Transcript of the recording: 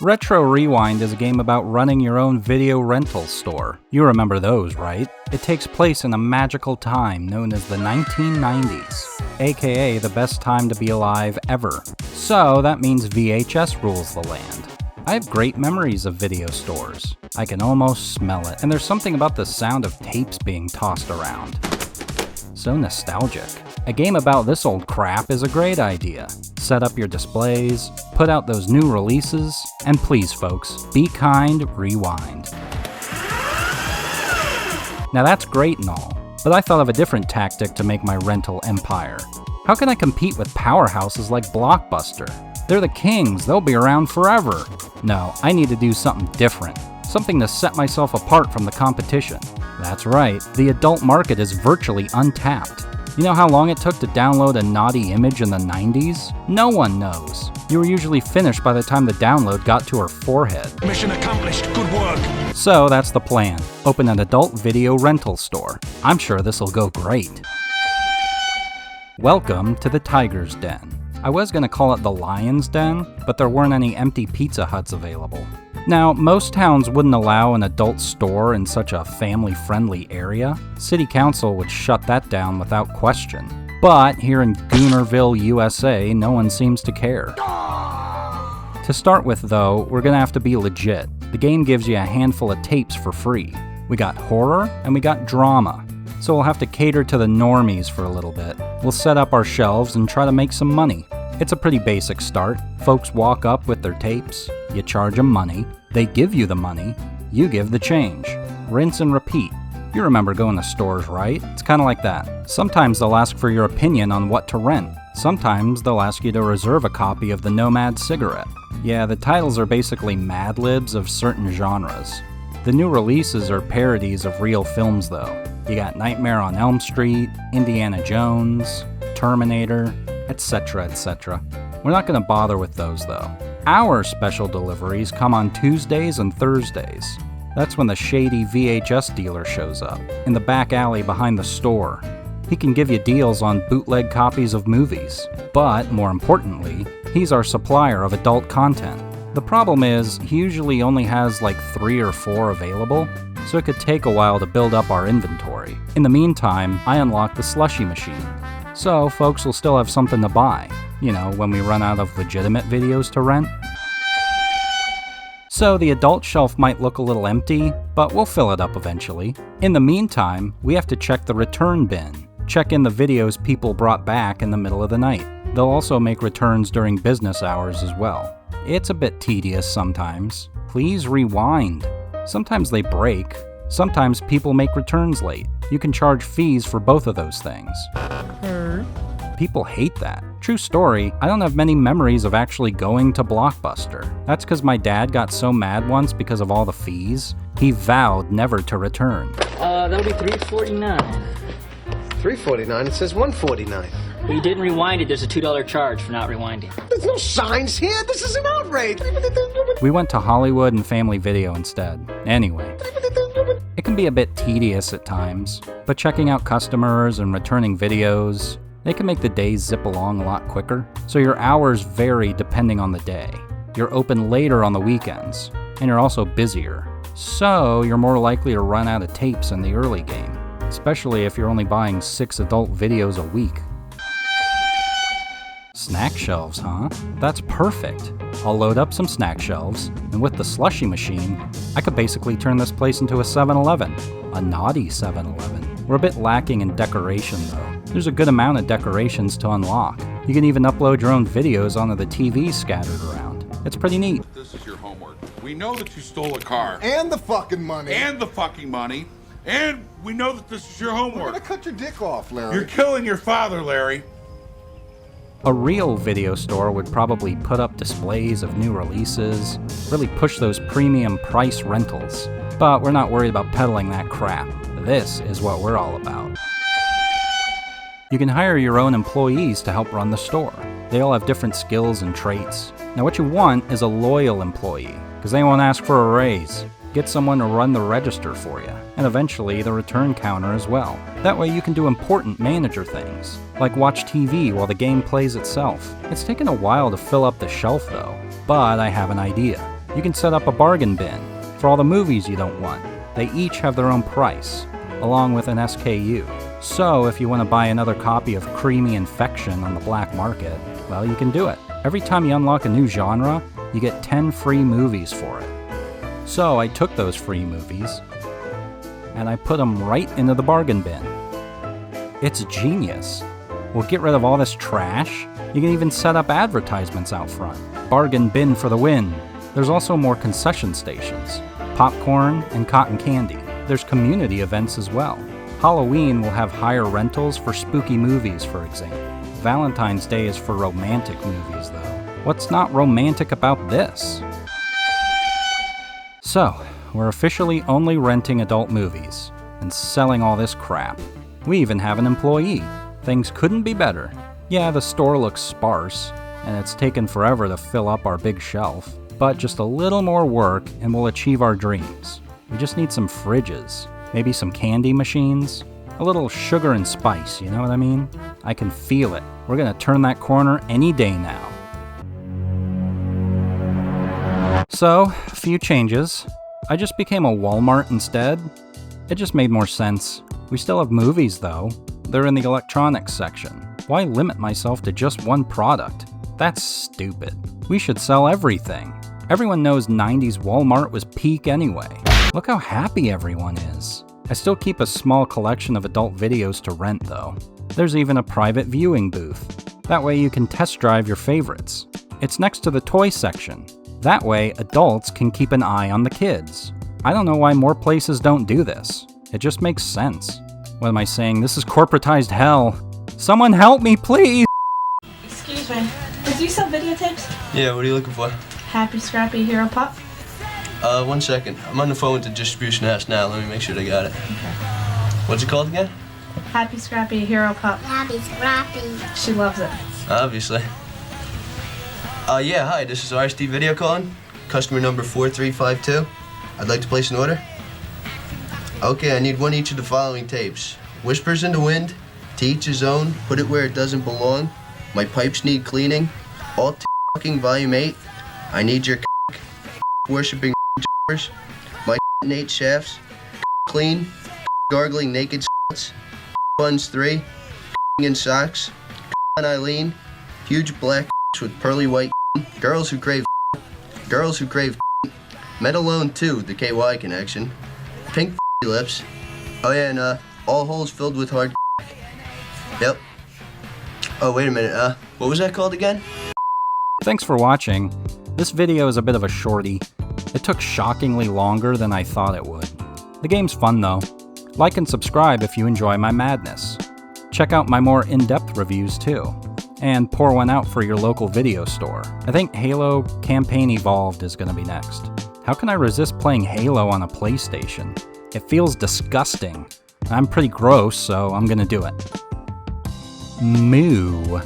Retro Rewind is a game about running your own video rental store. You remember those, right? It takes place in a magical time known as the 1990s, aka the best time to be alive ever. So that means VHS rules the land. I have great memories of video stores. I can almost smell it, and there's something about the sound of tapes being tossed around. So nostalgic. A game about this old crap is a great idea. Set up your displays, put out those new releases, and please folks, be kind, rewind. Now that's great and all, but I thought of a different tactic to make my rental empire. How can I compete with powerhouses like Blockbuster? They're the kings, they'll be around forever. No, I need to do something different. Something to set myself apart from the competition. That's right, the adult market is virtually untapped. You know how long it took to download a naughty image in the 90s? No one knows. You were usually finished by the time the download got to her forehead. Mission accomplished, good work. So that's the plan. Open an adult video rental store. I'm sure this'll go great. Welcome to the Tiger's Den. I was gonna call it the Lion's Den, but there weren't any empty Pizza Huts available. Now, most towns wouldn't allow an adult store in such a family-friendly area. City Council would shut that down without question. But here in Goonerville, USA, no one seems to care. To start with, though, we're gonna have to be legit. The game gives you a handful of tapes for free. We got horror and we got drama. So we'll have to cater to the normies for a little bit. We'll set up our shelves and try to make some money. It's a pretty basic start. Folks walk up with their tapes, you charge them money, they give you the money, you give the change. Rinse and repeat. You remember going to stores, right? It's kind of like that. Sometimes they'll ask for your opinion on what to rent. Sometimes they'll ask you to reserve a copy of the Nomad cigarette. Yeah, the titles are basically Mad Libs of certain genres. The new releases are parodies of real films though. You got Nightmare on Elm Street, Indiana Jones, Terminator, etc., etc. We're not going to bother with those though. Our special deliveries come on Tuesdays and Thursdays. That's when the shady VHS dealer shows up, in the back alley behind the store. He can give you deals on bootleg copies of movies, but more importantly, he's our supplier of adult content. The problem is, he usually only has like 3 or 4 available, so it could take a while to build up our inventory. In the meantime, I unlock the slushie machine. So folks will still have something to buy, you know, when we run out of legitimate videos to rent. So the adult shelf might look a little empty, but we'll fill it up eventually. In the meantime, we have to check the return bin. Check in the videos people brought back in the middle of the night. They'll also make returns during business hours as well. It's a bit tedious sometimes. Please rewind. Sometimes they break. Sometimes people make returns late. You can charge fees for both of those things. People hate that. True story, I don't have many memories of actually going to Blockbuster. That's because my dad got so mad once because of all the fees, he vowed never to return. That'll be $3.49. $3.49? It says $1.49. Well, you didn't rewind it. There's a $2 charge for not rewinding. There's no signs here. This is an outrage. We went to Hollywood and Family Video instead. Anyway, it can be a bit tedious at times, but checking out customers and returning videos, they can make the days zip along a lot quicker. So your hours vary depending on the day. You're open later on the weekends, and you're also busier. So you're more likely to run out of tapes in the early game, especially if you're only buying 6 adult videos a week. Snack shelves, huh? That's perfect. I'll load up some snack shelves, and with the slushie machine, I could basically turn this place into a 7-Eleven. A naughty 7-Eleven. We're a bit lacking in decoration though. There's a good amount of decorations to unlock. You can even upload your own videos onto the TV scattered around. It's pretty neat. This is your homework. We know that you stole a car. And the fucking money. And the fucking money. And we know that this is your We're homework. gonna cut your dick off, Larry. You're killing your father, Larry. A real video store would probably put up displays of new releases, really push those premium price rentals. But we're not worried about peddling that crap. This is what we're all about. You can hire your own employees to help run the store. They all have different skills and traits. Now what you want is a loyal employee, because they won't ask for a raise. Get someone to run the register for you, and eventually the return counter as well. That way you can do important manager things, like watch TV while the game plays itself. It's taken a while to fill up the shelf though, but I have an idea. You can set up a bargain bin for all the movies you don't want. They each have their own price, along with an SKU. So if you want to buy another copy of Creamy Infection on the black market, well, you can do it. Every time you unlock a new genre, you get 10 free movies for it. So I took those free movies, and I put them right into the bargain bin. It's genius. We'll get rid of all this trash. You can even set up advertisements out front. Bargain bin for the win. There's also more concession stations, popcorn and cotton candy. There's community events as well. Halloween will have higher rentals for spooky movies, for example. Valentine's Day is for romantic movies, though. What's not romantic about this? So, we're officially only renting adult movies and selling all this crap. We even have an employee. Things couldn't be better. Yeah, the store looks sparse, and it's taken forever to fill up our big shelf, but just a little more work and we'll achieve our dreams. We just need some fridges, maybe some candy machines, a little sugar and spice, you know what I mean? I can feel it. We're gonna turn that corner any day now. So, a few changes. I just became a Walmart instead. It just made more sense. We still have movies though. They're in the electronics section. Why limit myself to just one product? That's stupid. We should sell everything. Everyone knows 90s Walmart was peak anyway. Look how happy everyone is. I still keep a small collection of adult videos to rent though. There's even a private viewing booth. That way you can test drive your favorites. It's next to the toy section. That way adults can keep an eye on the kids. I don't know why more places don't do this. It just makes sense. What am I saying? This is corporatized hell. Someone help me, please! Excuse me. Did you sell videotapes? Yeah, what are you looking for? Happy Scrappy Hero Pop? 1 second. I'm on the phone with the distribution house now. Let me make sure they got it. Okay. What's it called again? Happy Scrappy Hero Pop. Happy Scrappy. She loves it. Obviously. Yeah, hi, this is RSD Video calling. Customer number 4352. I'd like to place an order. Okay, I need one each of the following tapes. Whispers in the Wind, To Each His Own, Put It Where It Doesn't Belong, My Pipes Need Cleaning, All Fucking Volume 8, I Need Your Worshipping Jobbers, My Nate Shafts, Clean, Gargling Naked Buns 3, in Socks, on Eileen, Huge Black with Pearly White, Girls Who Crave, Metalone 2, the KY connection, Pink Lips, oh yeah, and all holes filled with hard. Yep. Oh, wait a minute, what was that called again? Thanks for watching. This video is a bit of a shorty. It took shockingly longer than I thought it would. The game's fun though. Like and subscribe if you enjoy my madness. Check out my more in-depth reviews too. And pour one out for your local video store. I think Halo Campaign Evolved is gonna be next. How can I resist playing Halo on a PlayStation? It feels disgusting. I'm pretty gross, so I'm gonna do it. Moo.